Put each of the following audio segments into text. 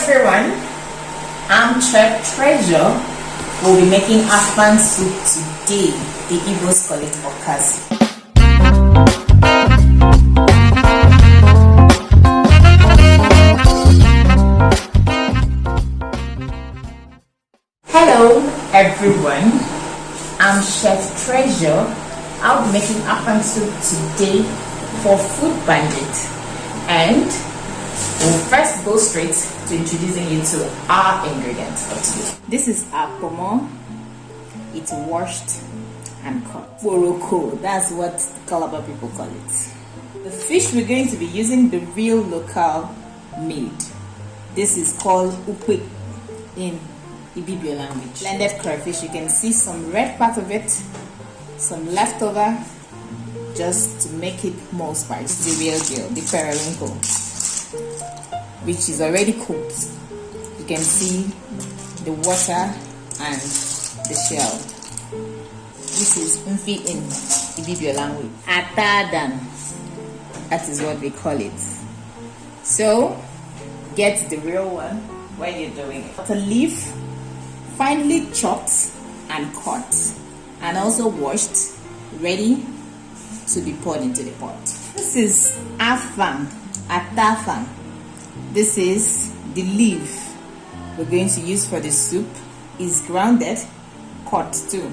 everyone, I'm Chef Treasure. We'll be making Afang soup today. The Igbos call it okazi. Hello everyone, I'm Chef Treasure. I'll be making Afang soup today for Food Bandit, and we'll first go straight to introducing you to our ingredients for today. This is our pomo. It's washed and cut. Boroko, that's what Calabar people call it. The fish we're going to be using, the real local made. This is called ukwe in Ibibio language. Blended crayfish. You can see some red part of it, some leftover, just to make it more spicy. The real deal, the periwinkle, which is already cooked. You can see the water and the shell. This is mfi in Ibibio language. Atadan, that is what they call it. So get the real one while you're doing it. A leaf, finely chopped and cut, and also washed, ready to be poured into the pot. This is Afang, Atafang. This is the leaf we're going to use for the soup. Is grounded, cut too,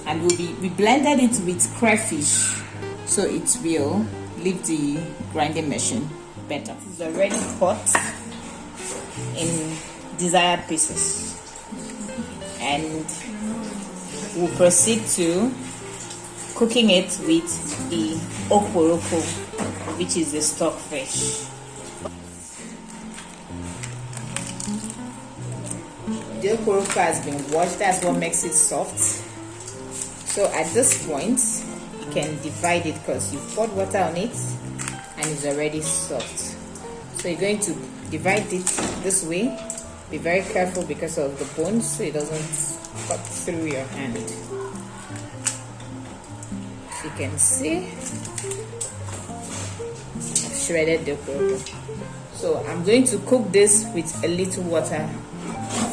and we blended it with crayfish, so it will leave the grinding machine better. It's already cut in desired pieces, and we'll proceed to cooking it with the okporoko, which is the stock fish. The okporoko has been washed, that's what makes it soft. So at this point, you can divide it because you've poured water on it and it's already soft. So you're going to divide it this way. Be very careful because of the bones so it doesn't cut through your hand. You can see I've shredded the okporoko. So I'm going to cook this with a little water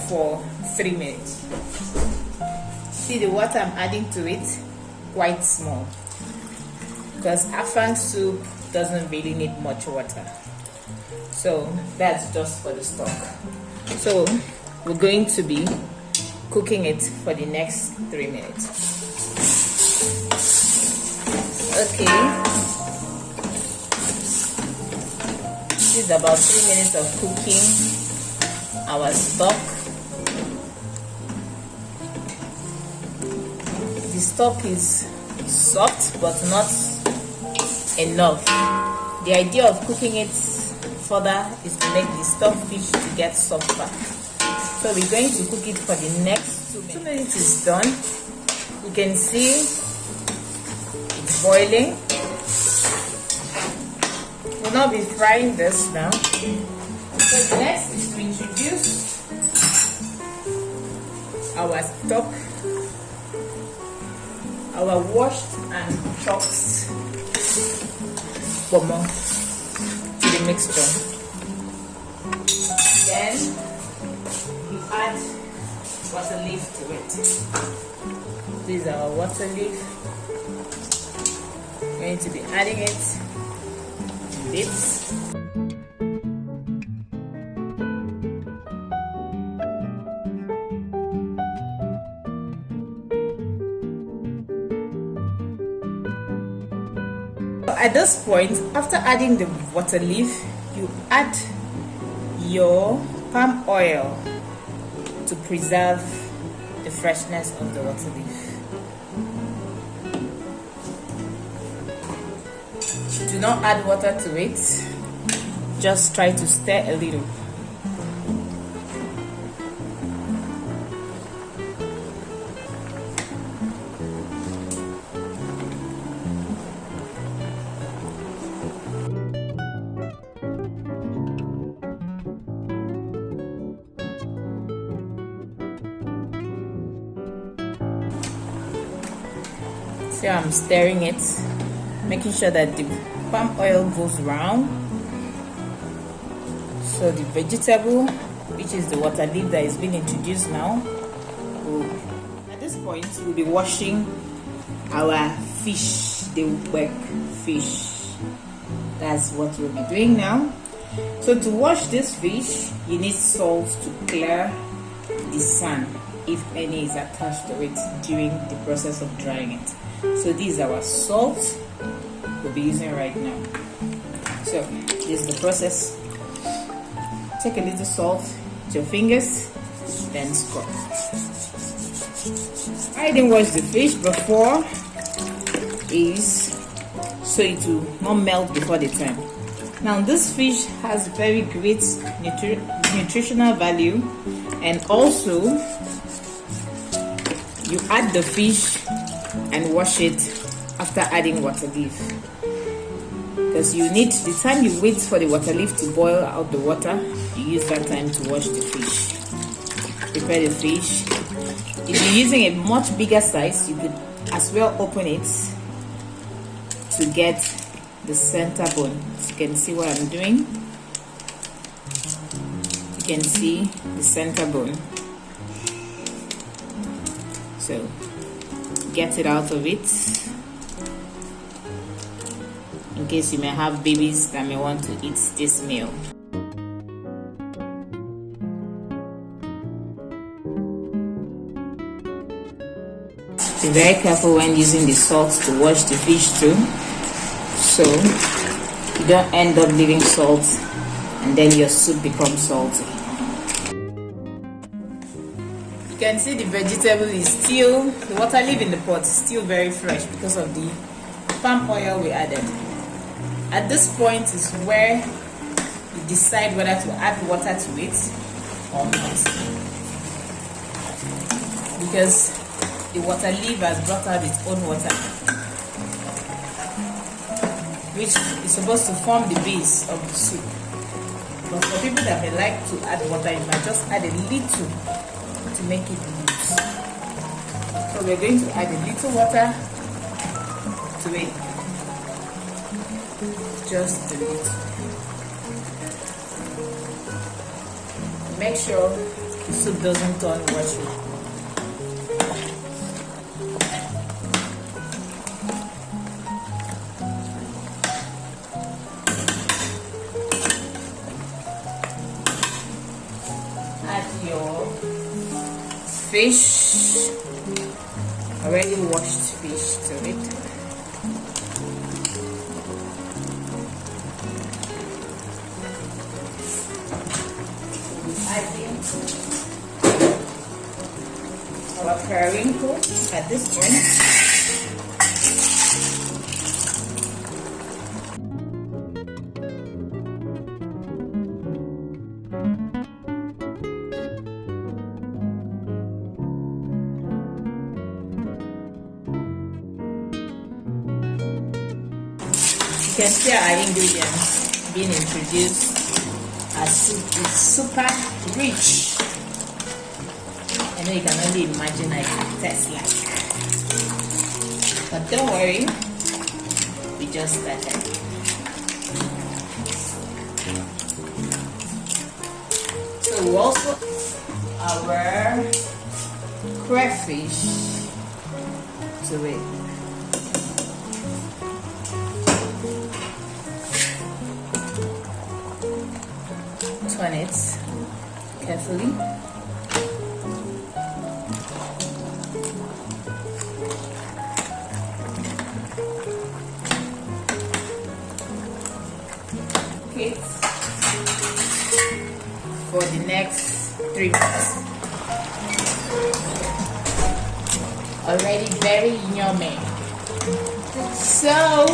for 3 minutes. See the water I'm adding to it, quite small, because Afang soup doesn't really need much water. So that's just for the stock. So we're going to be cooking it for the next 3 minutes. Okay, this is about 3 minutes of cooking our stock. The stock is soft but not enough. The idea of cooking it further is to make the stock fish to get softer. So we're going to cook it for the next 2 minutes. 2 minutes is done. You can see boiling. We'll not be frying this now. So the next is to introduce our stock, our washed and chopped pomo to the mixture. Then we add water leaf to it. This is our water leaf. Going to be adding it in bits. At this point, after adding the water leaf, you add your palm oil to preserve the freshness of the water leaf. Do not add water to it, just try to stir a little. So I'm stirring it, making sure that the palm oil goes round. So the vegetable, which is the water leaf that is being introduced now, at this point we'll be washing our fish, the work fish. That's what we'll be doing now. So to wash this fish, you need salt to clear the sand, if any is attached to it during the process of drying it. So this is our salt we'll be using right now. So this is the process. Take a little salt with your fingers, then scrub. I didn't wash the fish before is so it will not melt before the time. Now this fish has very great nutritional value, and also you add the fish and wash it after adding water leaf, because you need the time you wait for the water leaf to boil out the water, you use that time to wash the fish. Prepare the fish. If you're using a much bigger size, you could as well open it to get the center bone. So you can see what I'm doing. You can see the center bone. So get it out of it, in case you may have babies that may want to eat this meal. Be very careful when using the salt to wash the fish too, so you don't end up leaving salt and then your soup becomes salty. You can see the vegetable is still, the water leaf in the pot is still very fresh because of the palm oil we added. At this point is where you decide whether to add water to it or not, because the water leaf has brought out its own water, which is supposed to form the base of the soup. But for people that may like to add water, you might just add a little to make it loose. So we're going to add a little water to it, just a little. Make sure the soup doesn't turn watery. Fish, already washed fish to it. Adding our periwinkle at this point. You can see our ingredients being introduced. Our soup is super rich. I know you can only imagine I can taste like. But don't worry, we just started. So we also our crayfish to it. On it carefully. Okay, for the next 3 minutes. Already very yummy. So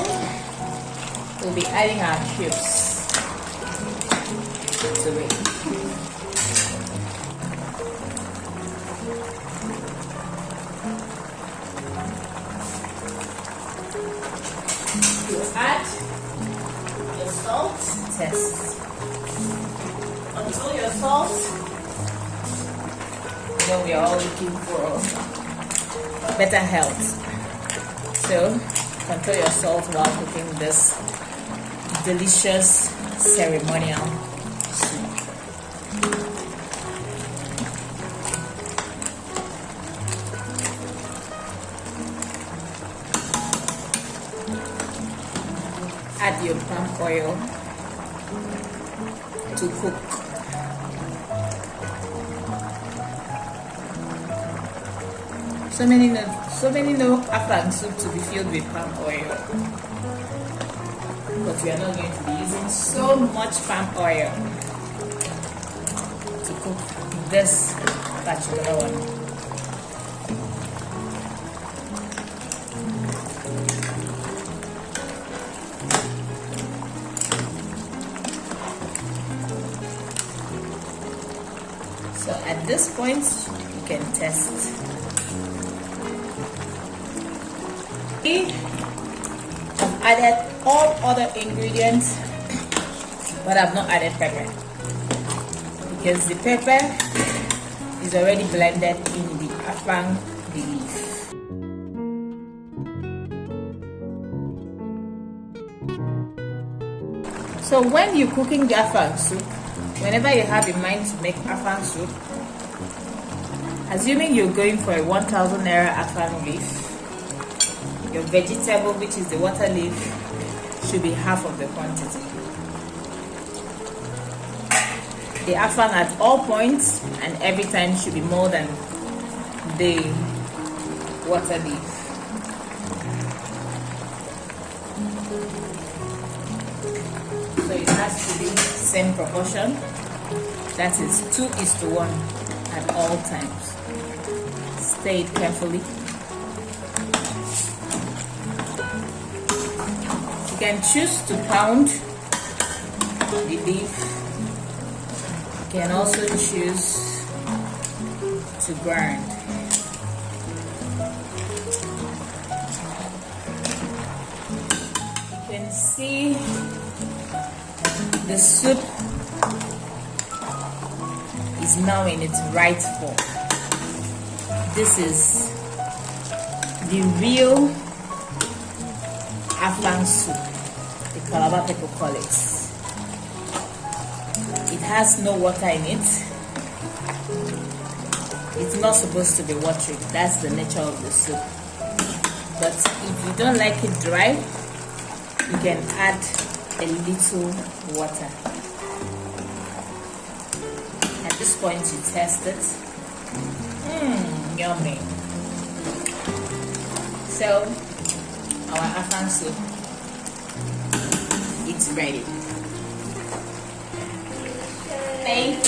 we'll be adding our cubes to it. You add your salt test. Control your salt. You know we are all looking for better health. So control your salt while cooking this delicious ceremonial soup. your palm oil to cook. So many know afang soup to be filled with palm oil, but we are not going to be using so much palm oil to cook this particular one. So at this point, you can test. I've added all other ingredients, but I've not added pepper because the pepper is already blended in the afang leaf. So when you're cooking the afang soup, whenever you have in mind to make afang soup, assuming you're going for a 1000 naira afang leaf, your vegetable, which is the water leaf, should be half of the quantity. The afang at all points and every time should be more than the water leaf. So it has to be same proportion, that is 2:1 at all times. Stir it carefully. You can choose to pound the leaf. You can also choose to grind. You can see the soup is now in its right form. This is the real afang soup, the Calabar people call it. It has no water in it. It's not supposed to be watery. That's the nature of the soup. But if you don't like it dry, you can add a little water. At this point, you test it. Yummy. So our afang soup, it's ready. Thank